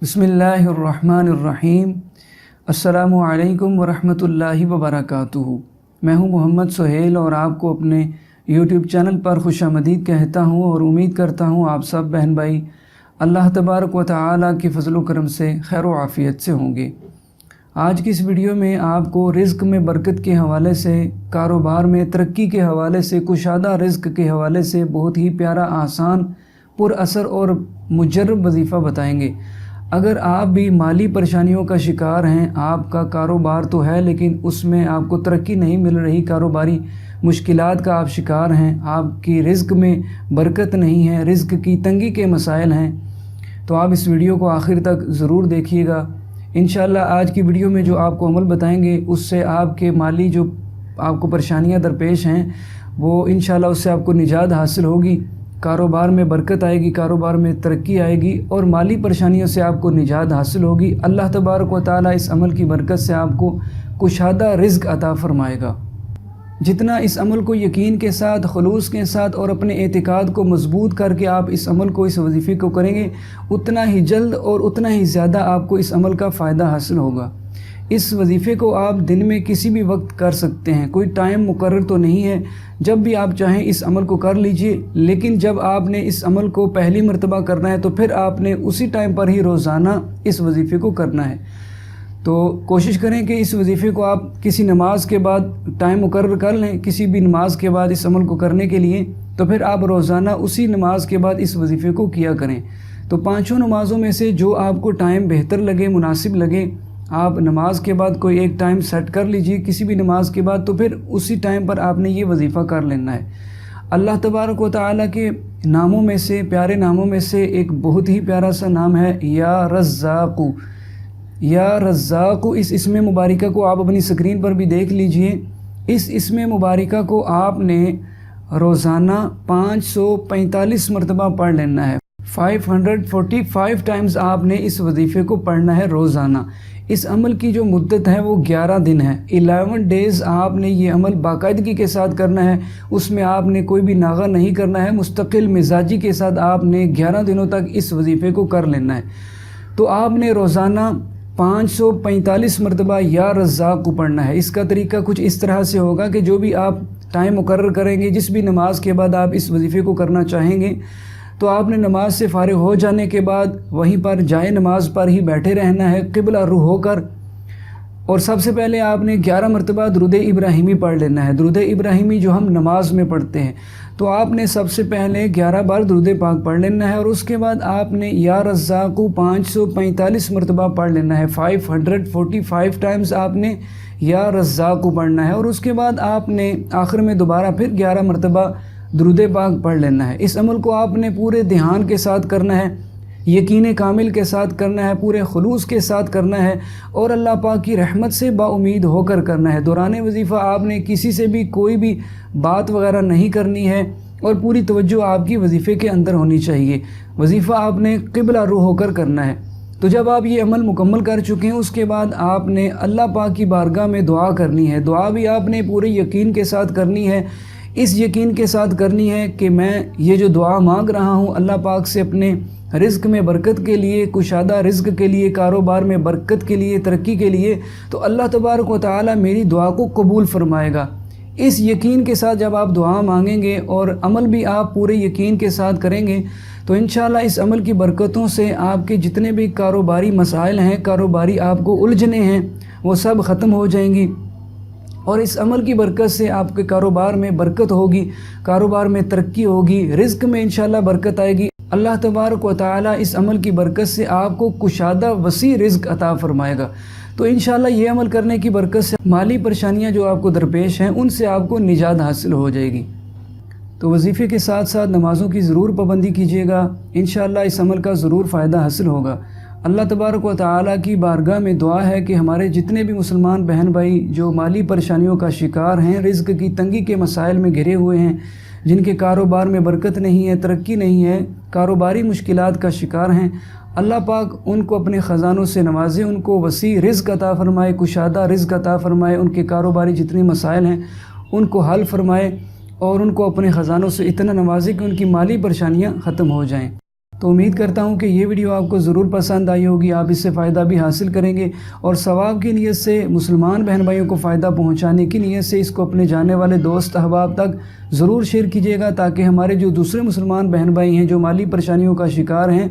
बिस्मिल्लाहिर्रहमानिर्रहीम। अस्सलामु अलैकुम वरहमतुल्लाहि वबरकातुहू। मैं हूं मोहम्मद सुहेल और आपको अपने यूट्यूब चैनल पर खुशामदीद कहता हूं और उम्मीद करता हूं आप सब बहन भाई अल्लाह तबारक व तआला के फ़ज़ल व करम से खैर व आफ़ियत से होंगे। आज की इस वीडियो में आपको रिज़्क़ में बरकत के हवाले से, कारोबार में तरक्की के हवाले से, कुशादा रिज़्क़ के हवाले से बहुत ही प्यारा, आसान, पुरअसर और मुजर्रब वजीफ़ा बताएंगे। अगर आप भी माली परेशानियों का शिकार हैं, आपका कारोबार तो है लेकिन उसमें आपको तरक्की नहीं मिल रही, कारोबारी मुश्किलात का आप शिकार हैं, आपकी रिज़्क़ में बरकत नहीं है, रिज़्क़ की तंगी के मसाइल हैं, तो आप इस वीडियो को आखिर तक ज़रूर देखिएगा। इंशाअल्लाह आज की वीडियो में जो आपको अमल बताएंगे उससे आपके माली जो आपको परेशानियां दरपेश हैं वो इंशाअल्लाह उससे आपको निजात हासिल होगी, कारोबार में बरकत आएगी, कारोबार में तरक्की आएगी और माली परेशानियों से आपको निजात हासिल होगी। अल्लाह तबारक व तआला इस अमल की बरकत से आपको कुशादा रिज़्क़ अता फ़रमाएगा। जितना इस अमल को यकीन के साथ, खुलूस के साथ और अपने एतिकाद को मज़बूत करके आप इस अमल को, इस वजीफ़े को करेंगे, उतना ही जल्द और उतना ही ज़्यादा आपको इस अमल का फ़ायदा हासिल होगा। इस वजीफ़े को आप दिन में किसी भी वक्त कर सकते हैं, कोई टाइम मुकर्रर तो नहीं है, जब भी आप चाहें इस अमल को कर लीजिए। लेकिन जब आपने इस अमल को पहली मरतबा करना है तो फिर आपने उसी टाइम पर ही रोज़ाना इस वजीफ़े को करना है। तो कोशिश करें कि इस वजीफ़े को आप किसी नमाज के बाद टाइम मुकर्रर कर लें, किसी भी नमाज के बाद इस अमल को करने के लिए, तो फिर आप रोज़ाना उसी नमाज के बाद इस वजीफ़े को किया करें। तो पाँचों नमाज़ों में से जो आपको टाइम बेहतर लगे, मुनासिब लगे, आप नमाज के बाद कोई एक टाइम सेट कर लीजिए किसी भी नमाज के बाद, तो फिर उसी टाइम पर आपने ये वजीफ़ा कर लेना है। अल्लाह तबारक व तआला के नामों में से, प्यारे नामों में से एक बहुत ही प्यारा सा नाम है या रज़्ज़ाक़ु। या रज़्ज़ाक़ु, इस इसमें मुबारका को आप अपनी स्क्रीन पर भी देख लीजिए। इस इसमें मुबारका को आपने रोज़ाना 545 मरतबा पढ़ लेना है। 545 टाइम्स आपने इस वजीफ़े को पढ़ना है रोज़ाना। इस अमल की जो मुद्दत है वो 11 दिन है। 11 डेज़ आपने ये अमल बाकायदगी के साथ करना है, उसमें आपने कोई भी नागा नहीं करना है, मुस्तकिल मिजाजी के साथ आपने 11 दिनों तक इस वजीफ़े को कर लेना है। तो आपने रोज़ाना 545 मरतबा या रज़्ज़ाक़ को पढ़ना है। इसका तरीका कुछ इस तरह से होगा कि जो भी आप टाइम मुकर्रर करेंगे, जिस भी नमाज के बाद आप इस वजीफ़े को करना चाहेंगे, तो आपने नमाज से फ़ारिग हो जाने के बाद वहीं पर जाए नमाज पर ही बैठे रहना है, क़िबला रुख होकर, और सबसे पहले आपने 11 मरतबा दुरूद इब्राहिमी पढ़ लेना है। दुरूद इब्राहिमी जो हम नमाज में पढ़ते हैं, तो आपने सबसे पहले 11 बार दुरूद पाक पढ़ लेना है और उसके बाद आपने या रज़्ज़ाक़ को 545 मरतबा पढ़ लेना है। 545 टाइम्स आपने या रज़्ज़ाक़ को पढ़ना है और उसके बाद आपने आखिर में दोबारा फिर 11 मरतबा दुरूद पाक पढ़ लेना है। इस अमल को आपने पूरे ध्यान के साथ करना है, यकीन कामिल के साथ करना है, पूरे खुलूस के साथ करना है और अल्लाह पाक की रहमत से बाउमीद होकर करना है। दौरान वजीफ़ा आपने किसी से भी कोई भी बात वगैरह नहीं करनी है और पूरी तवज्जो आपकी वजीफ़े के अंदर होनी चाहिए। वजीफ़ा आपने क़िबला रुख होकर करना है। तो जब आप ये अमल मुकम्मल कर चुके हैं उसके बाद आपने अल्लाह पाक की बारगाह में दुआ करनी है। दुआ भी आपने पूरे यकीन के साथ करनी है, इस यकीन के साथ करनी है कि मैं ये जो दुआ मांग रहा हूँ अल्लाह पाक से अपने रिज़्क़ में बरकत के लिए, कुशादा रिज़्क़ के लिए, कारोबार में बरकत के लिए, तरक्की के लिए, तो अल्लाह तबारक व तआला मेरी दुआ को कबूल फ़रमाएगा। इस यकीन के साथ जब आप दुआ मांगेंगे और अमल भी आप पूरे यकीन के साथ करेंगे तो इंशाअल्लाह इस अमल की बरकतों से आपके जितने भी कारोबारी मसाइल हैं, कारोबारी आपको उलझने हैं, वो सब ख़त्म हो जाएंगी और इस अमल की बरकत से आपके कारोबार में बरकत होगी, कारोबार में तरक्की होगी, रिज़्क़ में इंशाअल्लाह बरकत आएगी। अल्लाह तबारक व तआला इस अमल की बरकत से आपको कुशादा वसी रिज़्क़ अता फ़रमाएगा। तो इंशाअल्लाह ये अमल करने की बरकत से माली परेशानियां जो आपको दरपेश हैं उनसे आपको निजात हासिल हो जाएगी। तो वजीफ़े के साथ साथ नमाज़ों की ज़रूर पाबंदी कीजिएगा, इंशाअल्लाह इस अमल का ज़रूर फ़ायदा हासिल होगा। अल्लाह तबारक व तआला की बारगाह में दुआ है कि हमारे जितने भी मुसलमान बहन भाई जो माली परेशानियों का शिकार हैं, रिज़्क़ की तंगी के मसाइल में घिरे हुए हैं, जिनके कारोबार में बरकत नहीं है, तरक्की नहीं है, कारोबारी मुश्किलात का शिकार हैं, अल्लाह पाक उनको अपने ख़ज़ानों से नवाज़े, उनको वसी रिज़्क़ अता फ़रमाए, कुशादा रिज़्क़ अता फ़रमाए, उनके कारोबारी जितने मसाइल हैं उनको हल फ़रमाए और उनको अपने ख़ज़ानों से इतना नवाज़े कि उनकी माली परेशानियाँ ख़त्म हो जाएँ। تو امید کرتا ہوں کہ یہ ویڈیو آپ کو ضرور پسند آئی ہوگی، آپ اس سے فائدہ بھی حاصل کریں گے، اور ثواب کی نیت سے مسلمان بہن بھائیوں کو فائدہ پہنچانے کی نیت سے اس کو اپنے جانے والے دوست احباب تک ضرور شیئر کیجیے گا، تاکہ ہمارے جو دوسرے مسلمان بہن بھائی ہیں جو مالی پریشانیوں کا شکار ہیں،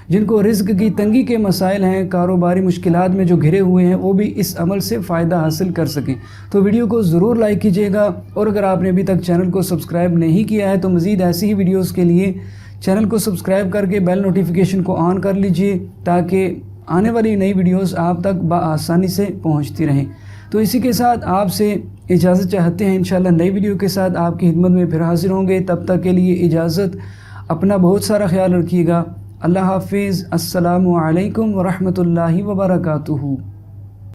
جن کو رزق کی تنگی کے مسائل ہیں، کاروباری مشکلات میں جو گھرے ہوئے ہیں، وہ بھی اس عمل سے فائدہ حاصل کر سکیں۔ تو ویڈیو کو ضرور لائک کیجیے گا، اور اگر آپ نے ابھی تک چینل کو سبسکرائب نہیں کیا ہے تو مزید ایسی ہی ویڈیوز کے لیے چینل کو سبسکرائب کر کے بیل نوٹیفیکیشن کو آن کر لیجئے، تاکہ آنے والی نئی ویڈیوز آپ تک بآسانی سے پہنچتی رہیں۔ تو اسی کے ساتھ آپ سے اجازت چاہتے ہیں، انشاءاللہ نئی ویڈیو کے ساتھ آپ کی خدمت میں پھر حاضر ہوں گے۔ تب تک کے لیے اجازت، اپنا بہت سارا خیال رکھیے گا۔ اللہ حافظ۔ السلام علیکم ورحمۃ اللہ وبرکاتہ۔